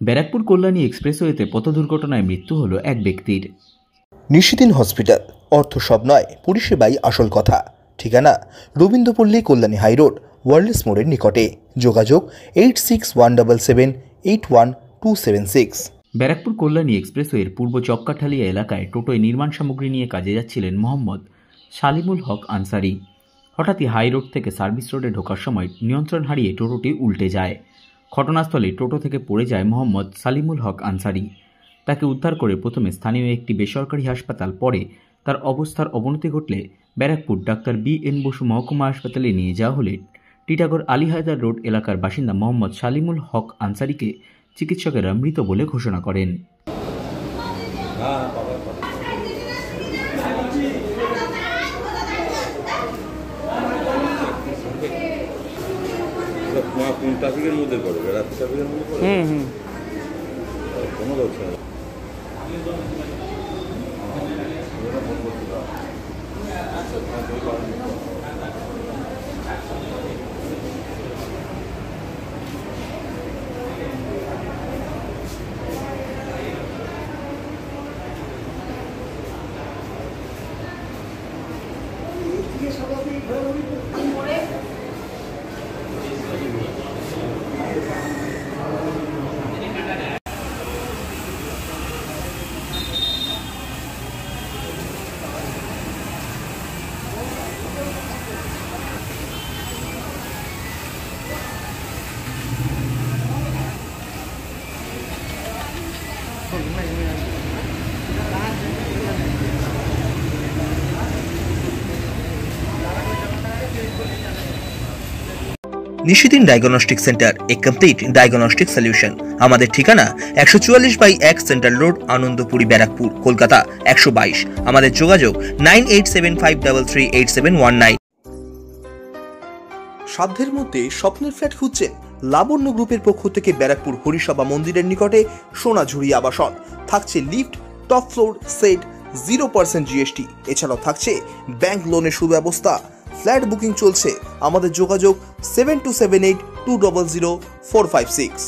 ব্যারাকপুর কল্যাণী এক্সপ্রেসওয়েতে পথ দুর্ঘটনায় মৃত্যু হল এক ব্যক্তির। নিশিদিন হসপিটাল, অর্থ সব নয়, পরিষেবাই আসল কথা। ঠিকানা রবীন্দ্রপল্লী, কল্যাণী হাইরোড, ওয়ার্ল্ডস মোড়ের নিকটে। যোগাযোগ 8617881276। ব্যারাকপুর কল্যাণী এক্সপ্রেসওয়ের পূর্ব চক্কাঠালিয়া এলাকায় টোটোয় নির্মাণ সামগ্রী নিয়ে কাজে যাচ্ছিলেন মোহাম্মদ সালিমুল হক আনসারি। হঠাৎই হাই রোড থেকে সার্ভিস রোডে ঢোকার সময় নিয়ন্ত্রণ হারিয়ে টোটোটি উল্টে যায়। ঘটনাস্থলে টোটো থেকে পড়ে যায় মোহাম্মদ সালিমুল হক আনসারি। তাকে উদ্ধার করে প্রথমে স্থানীয় একটি বেসরকারি হাসপাতাল, পরে তার অবস্থার অবনতি ঘটলে ব্যারাকপুর ডাক্তার বি.এন. বসু মহকুমা হাসপাতালে নিয়ে যাওয়া হলে টিটাগড় আলী হায়দার রোড এলাকার বাসিন্দা মোহাম্মদ সালিমুল হক আনসারিকে চিকিৎসকেরা মৃত বলে ঘোষণা করেন। কোন ট্রাফিকের মধ্যে পড়ে? রাত ট্রাফিকের মধ্যে পড়ে? কোনো দরকার নেই। নিশিদিন ডায়াগনস্টিক সেন্টার, এ কমপ্লিট ডায়াগনস্টিক সলিউশন। আমাদের ঠিকানা 144/1 সেন্ট্রাল রোড, আনন্দপুরি, ব্যারাকপুর, কলকাতা 122। আমাদের যোগাযোগ 9875338719। সাধ্যের মধ্যে স্বপ্নের ফ্ল্যাট খুঁজছেন? লাবণ্য গ্রুপের পক্ষ থেকে ব্যারাকপুর হরিসভা মন্দিরের নিকটে সোনাঝুরি আবাসন। থাকছে lift, top floor, set, 0% GST। এছাড়াও থাকছে ব্যাংক লোনের সুব্যবস্থা। ফ্ল্যাট বুকিং চলছে। আমাদের যোগাযোগ 7278200456।